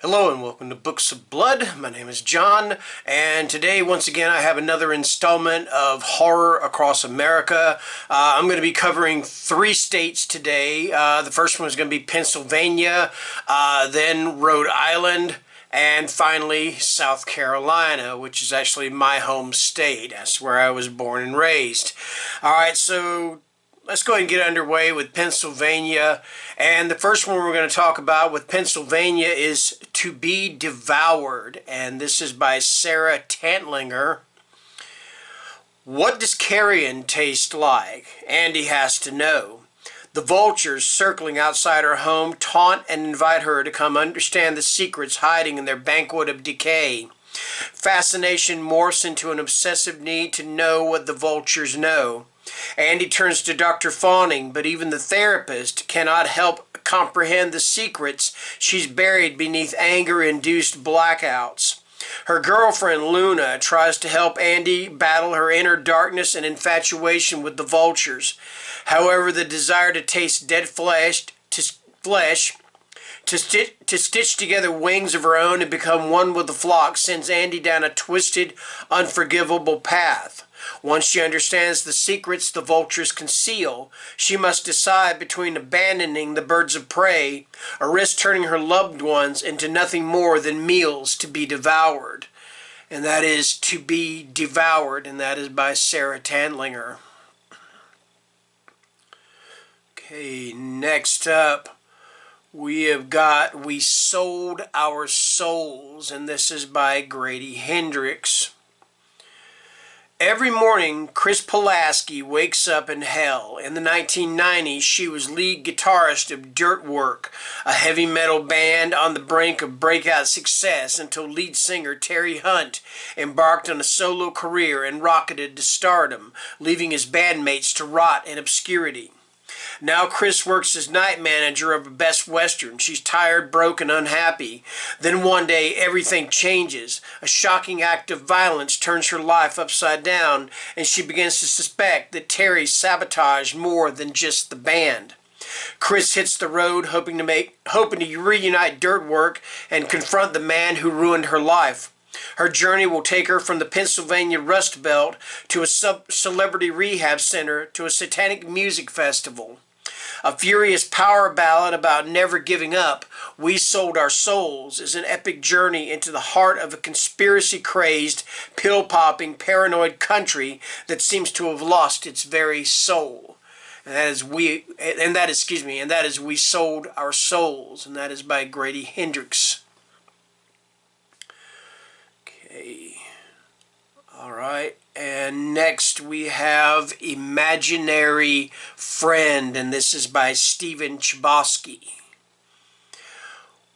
Hello and welcome to Books of Blood. My name is John, and today once again I have another installment of Horror Across America. I'm going to be covering 3 states today. The first one is going to be Pennsylvania, then Rhode Island, and finally South Carolina, which is actually my home state. That's where I was born and raised. Alright, so let's go ahead and get underway with Pennsylvania. And the first one we're going to talk about with Pennsylvania is To Be Devoured. And this is by Sarah Tantlinger. What does carrion taste like? Andy has to know. The vultures circling outside her home taunt and invite her to come understand the secrets hiding in their banquet of decay. Fascination morphs into an obsessive need to know what the vultures know. Andy turns to Dr. Fawning, but even the therapist cannot help comprehend the secrets she's buried beneath anger-induced blackouts. Her girlfriend, Luna, tries to help Andy battle her inner darkness and infatuation with the vultures. However, the desire to taste dead flesh, to stitch together wings of her own and become one with the flock sends Andy down a twisted, unforgivable path. Once she understands the secrets the vultures conceal, she must decide between abandoning the birds of prey or risk turning her loved ones into nothing more than meals to be devoured. And that is To Be Devoured, and that is by Sarah Tantlinger. Okay, next up we have got We Sold Our Souls, and this is by Grady Hendrix. Every morning, Chris Pulaski wakes up in hell. In the 1990s, she was lead guitarist of Dirtwork, a heavy metal band on the brink of breakout success until lead singer Terry Hunt embarked on a solo career and rocketed to stardom, leaving his bandmates to rot in obscurity. Now Chris works as night manager of a Best Western. She's tired, broke, and unhappy. Then one day, everything changes. A shocking act of violence turns her life upside down, and she begins to suspect that Terry sabotaged more than just the band. Chris hits the road, hoping to reunite Dirtwork and confront the man who ruined her life. Her journey will take her from the Pennsylvania Rust Belt to a celebrity rehab center to a satanic music festival. A furious power ballad about never giving up, We Sold Our Souls is an epic journey into the heart of a conspiracy-crazed, pill-popping, paranoid country that seems to have lost its very soul. And that is We Sold Our Souls, and that is by Grady Hendrix. Okay. All right. And next we have Imaginary Friend, and this is by Stephen Chbosky.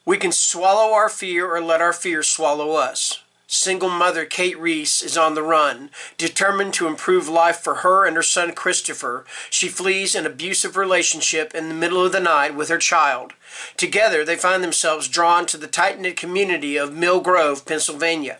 We can swallow our fear or let our fear swallow us. Single mother Kate Reese is on the run. Determined to improve life for her and her son Christopher, she flees an abusive relationship in the middle of the night with her child. Together they find themselves drawn to the tight-knit community of Mill Grove, Pennsylvania.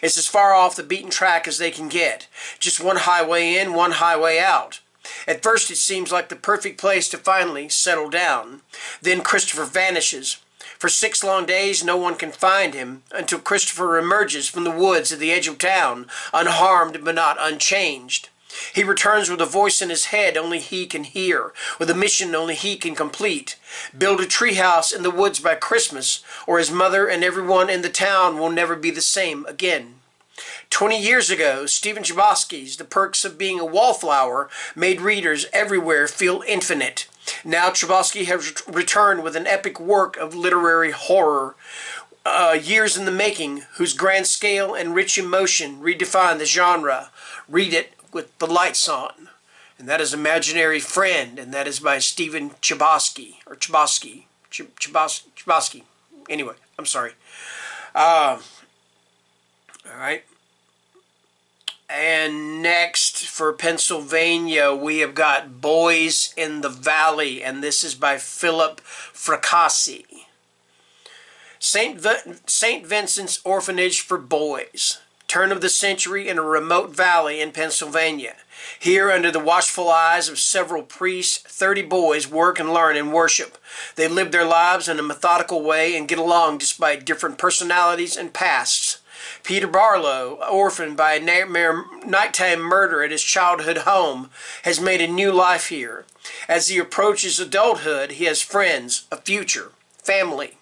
It's as far off the beaten track as they can get. Just one highway in, one highway out. At first it seems like the perfect place to finally settle down. Then Christopher vanishes. For 6 long days no one can find him until Christopher emerges from the woods at the edge of town, unharmed but not unchanged. He returns with a voice in his head only he can hear, with a mission only he can complete. Build a treehouse in the woods by Christmas, or his mother and everyone in the town will never be the same again. 20 years ago, Stephen Chbosky's The Perks of Being a Wallflower made readers everywhere feel infinite. Now Chbosky has returned with an epic work of literary horror, years in the making, whose grand scale and rich emotion redefine the genre. Read it with the lights on. And that is Imaginary Friend, and that is by Stephen Chbosky, or Chbosky. Chbosky. Anyway, I'm sorry. All right. And next, for Pennsylvania, we have got Boys in the Valley, and this is by Philip Fracassi. St. Vincent's Orphanage for Boys. turn of the century in a remote valley in Pennsylvania. Here, under the watchful eyes of several priests, 30 boys work and learn and worship. They live their lives in a methodical way and get along despite different personalities and pasts. Peter Barlow, orphaned by a nighttime murder at his childhood home, has made a new life here. As he approaches adulthood, he has friends, a future, family.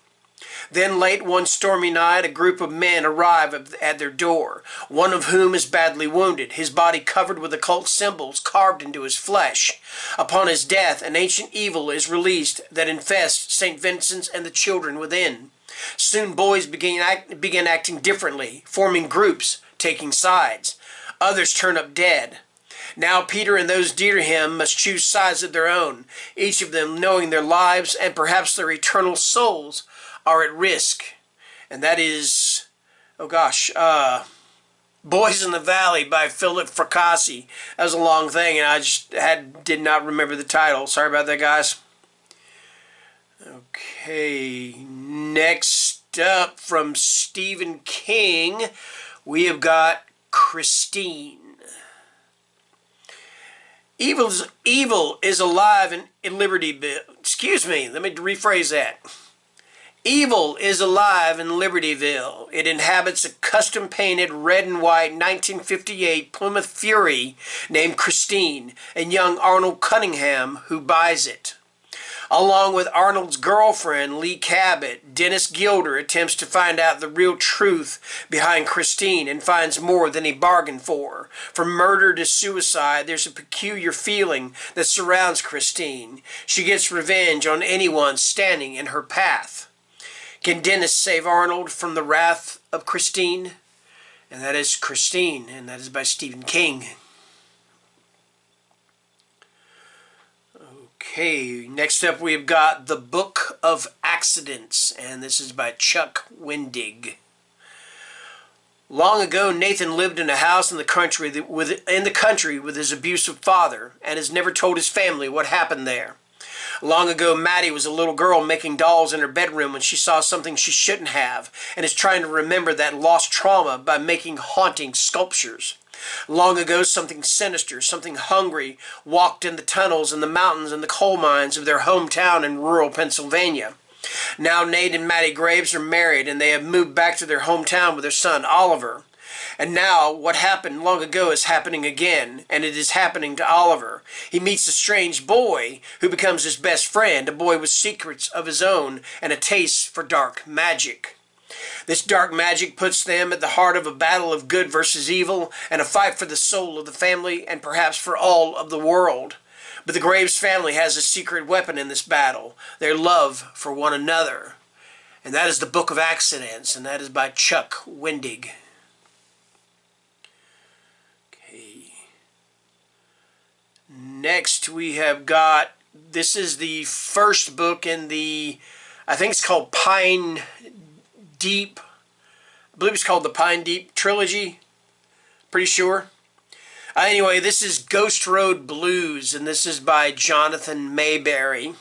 Then late one stormy night, a group of men arrive at their door, one of whom is badly wounded, his body covered with occult symbols carved into his flesh. Upon his death, an ancient evil is released that infests St. Vincent's and the children within. Soon boys begin acting differently, forming groups, taking sides. Others turn up dead. Now Peter and those dear to him must choose sides of their own, each of them knowing their lives and perhaps their eternal souls are at risk. And that is, Boys in the Valley by Philip Fracassi. That was a long thing, and I just did not remember the title. Sorry about that, guys. Okay, next up from Stephen King, we have got Christine. Evil is alive in Libertyville. Excuse me, let me rephrase that. Evil is alive in Libertyville. It inhabits a custom-painted red and white 1958 Plymouth Fury named Christine and young Arnold Cunningham, who buys it. Along with Arnold's girlfriend, Lee Cabot, Dennis Gilder attempts to find out the real truth behind Christine and finds more than he bargained for. From murder to suicide, there's a peculiar feeling that surrounds Christine. She gets revenge on anyone standing in her path. Can Dennis save Arnold from the wrath of Christine? And that is Christine, and that is by Stephen King. Okay, next up we've got The Book of Accidents, and this is by Chuck Wendig. Long ago, Nathan lived in a house in the country with his abusive father, and has never told his family what happened there. Long ago, Maddie was a little girl making dolls in her bedroom when she saw something she shouldn't have, and is trying to remember that lost trauma by making haunting sculptures. Long ago, something sinister, something hungry, walked in the tunnels and the mountains and the coal mines of their hometown in rural Pennsylvania. Now Nate and Maddie Graves are married, and they have moved back to their hometown with their son, Oliver. And now, what happened long ago is happening again, and it is happening to Oliver. He meets a strange boy who becomes his best friend, a boy with secrets of his own and a taste for dark magic. This dark magic puts them at the heart of a battle of good versus evil and a fight for the soul of the family and perhaps for all of the world. But the Graves family has a secret weapon in this battle, their love for one another. And that is The Book of Accidents, and that is by Chuck Wendig. Next we have got, this is the first book in the, I think it's called Pine Deep. I believe it's called the Pine Deep Trilogy. Pretty sure. Anyway, this is Ghost Road Blues, and this is by Jonathan Mayberry.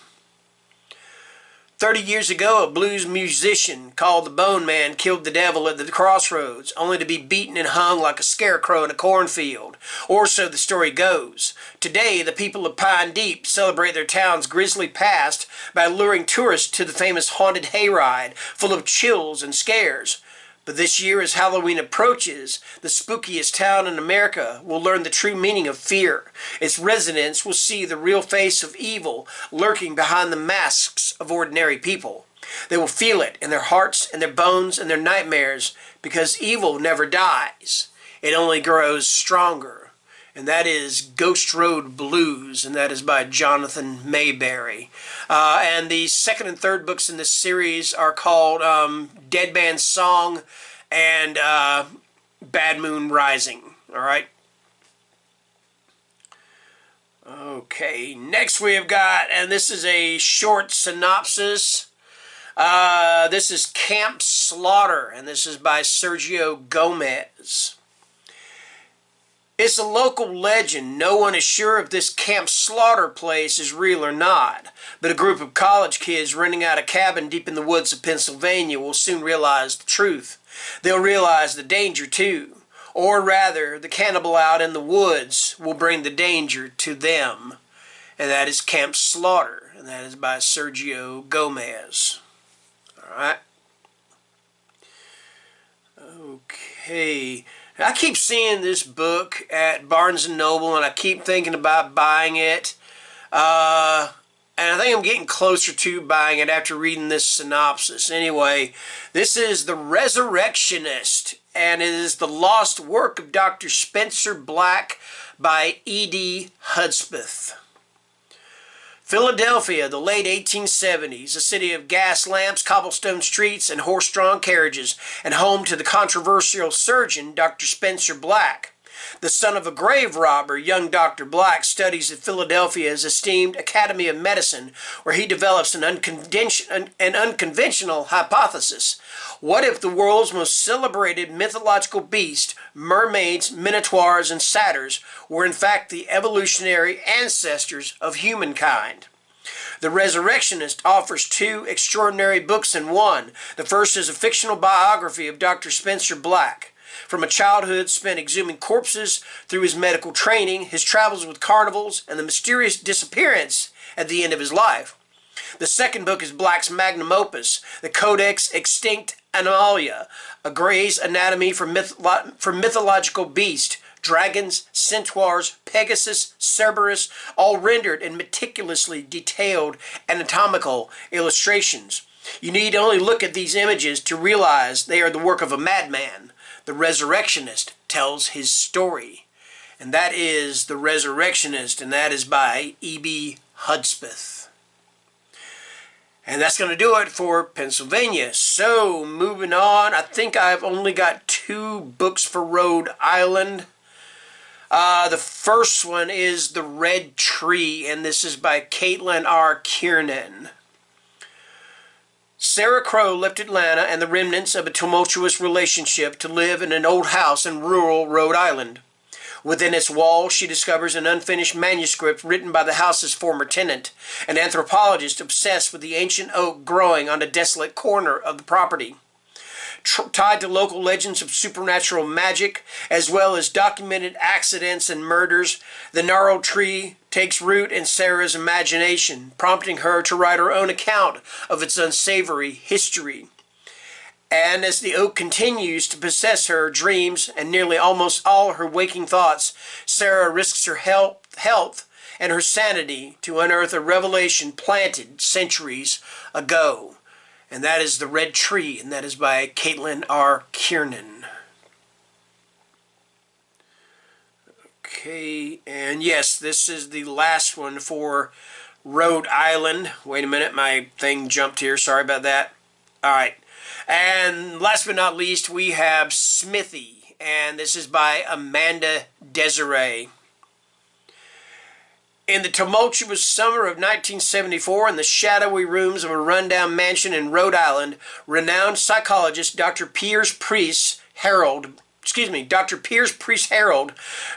30 years ago, a blues musician called the Bone Man killed the devil at the crossroads, only to be beaten and hung like a scarecrow in a cornfield. Or so the story goes. Today, the people of Pine Deep celebrate their town's grisly past by luring tourists to the famous haunted hayride, full of chills and scares. But this year, as Halloween approaches, the spookiest town in America will learn the true meaning of fear. Its residents will see the real face of evil lurking behind the masks of ordinary people. They will feel it in their hearts and their bones and their nightmares, because evil never dies. It only grows stronger. And that is Ghost Road Blues, and that is by Jonathan Mayberry. And the second and third books in this series are called Dead Man's Song and Bad Moon Rising. All right. Okay, next we have got, and this is a short synopsis. This is Camp Slaughter, and this is by Sergio Gomez. It's a local legend. No one is sure if this Camp Slaughter place is real or not. But a group of college kids renting out a cabin deep in the woods of Pennsylvania will soon realize the truth. They'll realize the danger too. Or rather, the cannibal out in the woods will bring the danger to them. And that is Camp Slaughter. And that is by Sergio Gomez. Alright. Okay. I keep seeing this book at Barnes & Noble, and I keep thinking about buying it. And I think I'm getting closer to buying it after reading this synopsis. Anyway, this is The Resurrectionist, and it is the lost work of Dr. Spencer Black by E.D. Hudspeth. Philadelphia, the late 1870s, a city of gas lamps, cobblestone streets, and horse-drawn carriages, and home to the controversial surgeon, Dr. Spencer Black. The son of a grave robber, young Dr. Black studies at Philadelphia's esteemed Academy of Medicine, where he develops an unconventional hypothesis. What if the world's most celebrated mythological beast, mermaids, minotaurs, and satyrs, were in fact the evolutionary ancestors of humankind? The Resurrectionist offers two extraordinary books in one. The first is a fictional biography of Dr. Spencer Black. From a childhood spent exhuming corpses through his medical training, his travels with carnivals, and the mysterious disappearance at the end of his life. The second book is Black's magnum opus, the Codex Extinct Animalia, a Gray's Anatomy for mythological beast, dragons, centaurs, Pegasus, Cerberus, all rendered in meticulously detailed anatomical illustrations. You need only look at these images to realize they are the work of a madman. The Resurrectionist tells his story. And that is The Resurrectionist, and that is by E.B. Hudspeth. And that's going to do it for Pennsylvania. So, moving on, I think I've only got 2 books for Rhode Island. The first one is The Red Tree, and this is by Caitlin R. Kiernan. Sarah Crow left Atlanta and the remnants of a tumultuous relationship to live in an old house in rural Rhode Island. Within its walls, she discovers an unfinished manuscript written by the house's former tenant, an anthropologist obsessed with the ancient oak growing on a desolate corner of the property. Tied to local legends of supernatural magic, as well as documented accidents and murders, the gnarled tree takes root in Sarah's imagination, prompting her to write her own account of its unsavory history. And as the oak continues to possess her dreams and nearly almost all her waking thoughts, Sarah risks her health and her sanity to unearth a revelation planted centuries ago. And that is The Red Tree, and that is by Caitlin R. Kiernan. Okay, and yes, this is the last one for Rhode Island. Wait a minute, my thing jumped here. Sorry about that. All right. And last but not least, we have Smithy, and this is by Amanda Desiree. In the tumultuous summer of 1974, in the shadowy rooms of a rundown mansion in Rhode Island, renowned psychologist Dr. Piers Priest Harold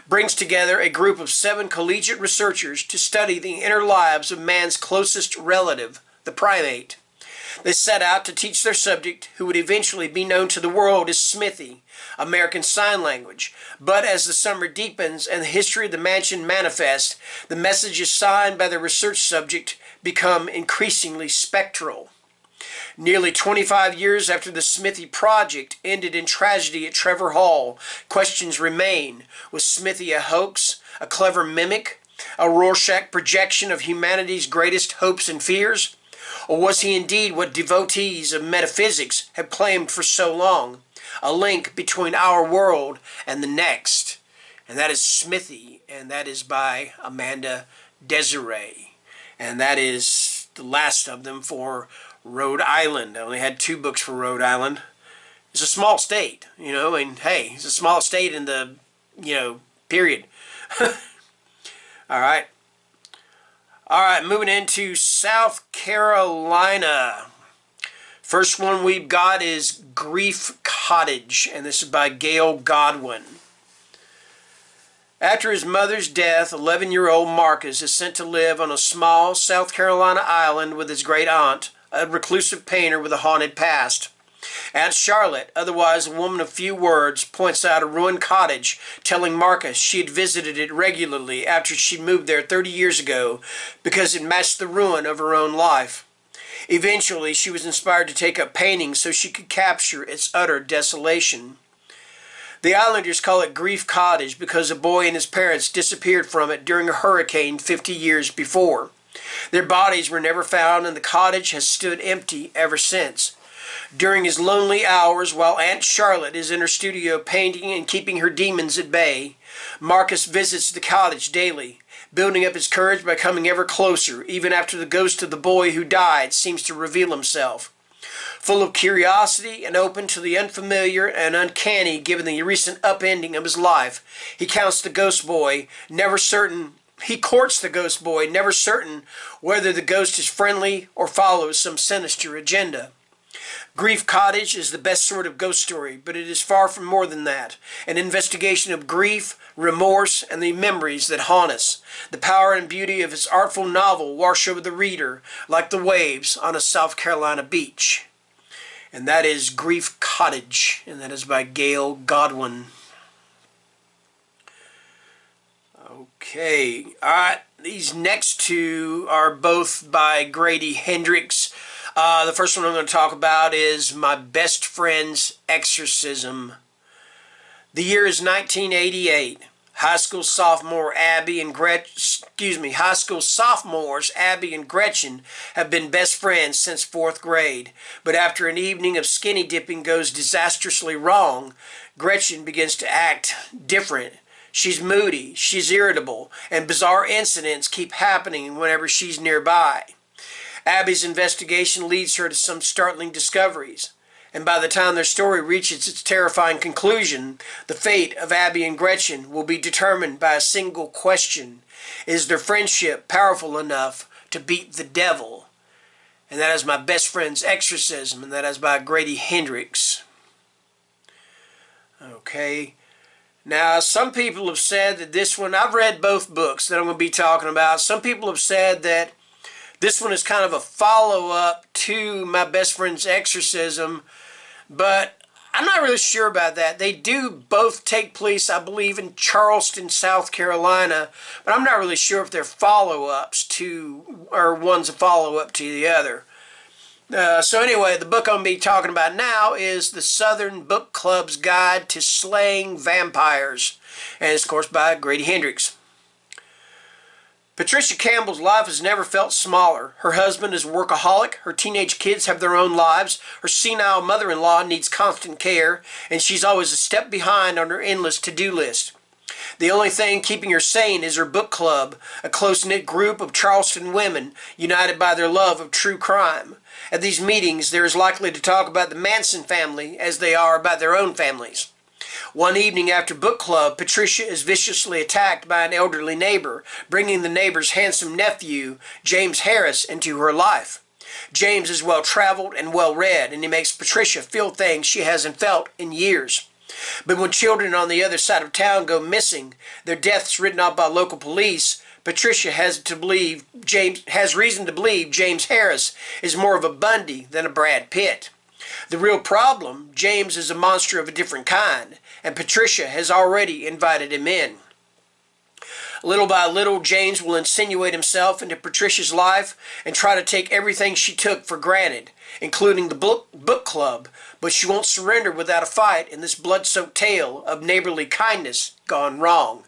brings together a group of 7 collegiate researchers to study the inner lives of man's closest relative, the primate. They set out to teach their subject, who would eventually be known to the world as Smithy, American Sign Language. But as the summer deepens and the history of the mansion manifests, the messages signed by the research subject become increasingly spectral. Nearly 25 years after the Smithy project ended in tragedy at Trevor Hall, questions remain. Was Smithy a hoax, a clever mimic, a Rorschach projection of humanity's greatest hopes and fears? Or was he indeed what devotees of metaphysics have claimed for so long, a link between our world and the next? And that is Smithy, and that is by Amanda Desiree. And that is the last of them for Rhode Island. I only had 2 books for Rhode Island. It's a small state, and hey, it's a small state in the, period. All right. All right, moving into South Carolina. First one we've got is Grief Cottage, and this is by Gail Godwin. After his mother's death, 11-year-old Marcus is sent to live on a small South Carolina island with his great aunt, a reclusive painter with a haunted past. Aunt Charlotte, otherwise a woman of few words, points out a ruined cottage, telling Marcus she had visited it regularly after she moved there 30 years ago because it matched the ruin of her own life. Eventually, she was inspired to take up painting so she could capture its utter desolation. The islanders call it Grief Cottage because a boy and his parents disappeared from it during a hurricane 50 years before. Their bodies were never found, and the cottage has stood empty ever since. During his lonely hours, while Aunt Charlotte is in her studio painting and keeping her demons at bay, Marcus visits the cottage daily, building up his courage by coming ever closer, even after the ghost of the boy who died seems to reveal himself. Full of curiosity and open to the unfamiliar and uncanny given the recent upending of his life, he courts the ghost boy, never certain whether the ghost is friendly or follows some sinister agenda. Grief Cottage is the best sort of ghost story, but it is far from more than that. An investigation of grief, remorse, and the memories that haunt us. The power and beauty of his artful novel wash over the reader like the waves on a South Carolina beach. And that is Grief Cottage, and that is by Gail Godwin. Okay, alright, these next two are both by Grady Hendrix. The first one I'm going to talk about is My Best Friend's Exorcism. The year is 1988. High school sophomores Abby and Gretchen have been best friends since 4th grade. But after an evening of skinny dipping goes disastrously wrong, Gretchen begins to act different. She's moody, she's irritable, and bizarre incidents keep happening whenever she's nearby. Abby's investigation leads her to some startling discoveries, and by the time their story reaches its terrifying conclusion, the fate of Abby and Gretchen will be determined by a single question. Is their friendship powerful enough to beat the devil? And that is My Best Friend's Exorcism, and that is by Grady Hendrix. Okay. Now, some people have said that this one, I've read both books that I'm going to be talking about. Some people have said that this one is kind of a follow-up to My Best Friend's Exorcism, but I'm not really sure about that. They do both take place, I believe, in Charleston, South Carolina, but I'm not really sure if they're follow-ups to, or one's a follow-up to the other. So anyway, the book I'm going to be talking about now is The Southern Book Club's Guide to Slaying Vampires, and it's, of course, by Grady Hendrix. Patricia Campbell's life has never felt smaller. Her husband is a workaholic, her teenage kids have their own lives, her senile mother-in-law needs constant care, and she's always a step behind on her endless to-do list. The only thing keeping her sane is her book club, a close-knit group of Charleston women united by their love of true crime. At these meetings, they are as likely to talk about the Manson family as they are about their own families. One evening after book club, Patricia is viciously attacked by an elderly neighbor, bringing the neighbor's handsome nephew, James Harris, into her life. James is well-traveled and well-read, and he makes Patricia feel things she hasn't felt in years. But when children on the other side of town go missing, their deaths written off by local police, Patricia has reason to believe James Harris is more of a Bundy than a Brad Pitt. The real problem, James is a monster of a different kind, and Patricia has already invited him in. Little by little, James will insinuate himself into Patricia's life and try to take everything she took for granted, including the book club, but she won't surrender without a fight in this blood-soaked tale of neighborly kindness gone wrong.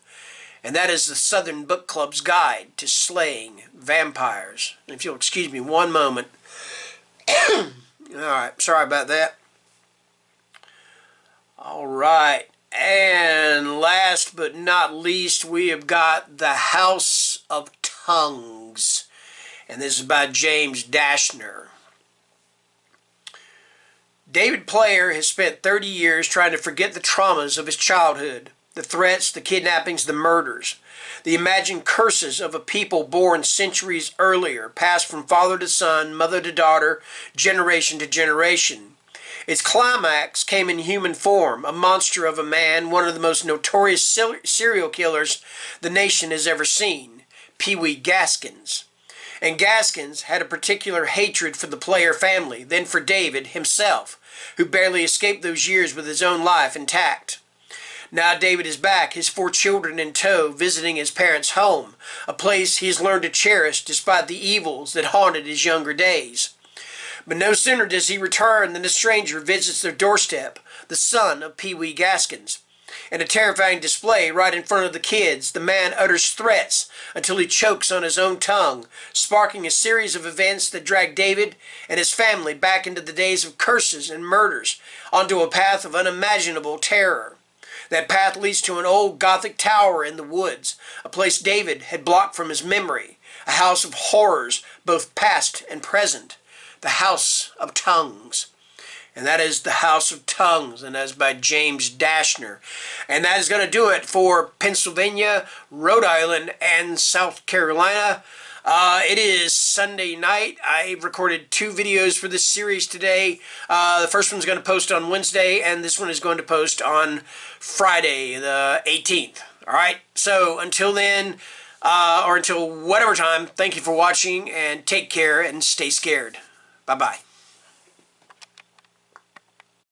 And that is the Southern Book Club's Guide to Slaying Vampires. And if you'll excuse me one moment. Alright, sorry about that. Alright, and last but not least, we have got The House of Tongues. And this is by James Dashner. David Player has spent 30 years trying to forget the traumas of his childhood. The threats, the kidnappings, the murders. The imagined curses of a people born centuries earlier, passed from father to son, mother to daughter, generation to generation. Its climax came in human form, a monster of a man, one of the most notorious serial killers the nation has ever seen, Pee Wee Gaskins. And Gaskins had a particular hatred for the Player family, then for David himself, who barely escaped those years with his own life intact. Now David is back, his 4 children in tow, visiting his parents' home, a place he has learned to cherish despite the evils that haunted his younger days. But no sooner does he return than a stranger visits their doorstep, the son of Pee Wee Gaskins. In a terrifying display right in front of the kids, the man utters threats until he chokes on his own tongue, sparking a series of events that drag David and his family back into the days of curses and murders, onto a path of unimaginable terror. That path leads to an old Gothic tower in the woods, a place David had blocked from his memory, a house of horrors, both past and present, the House of Tongues. And that is The House of Tongues, and that is by James Dashner. And that is going to do it for Pennsylvania, Rhode Island, and South Carolina. It is Sunday night. I recorded 2 videos for this series today. The first one's going to post on Wednesday, and this one is going to post on Friday, the 18th. Alright, so until then, or until whatever time, thank you for watching, and take care, and stay scared. Bye-bye.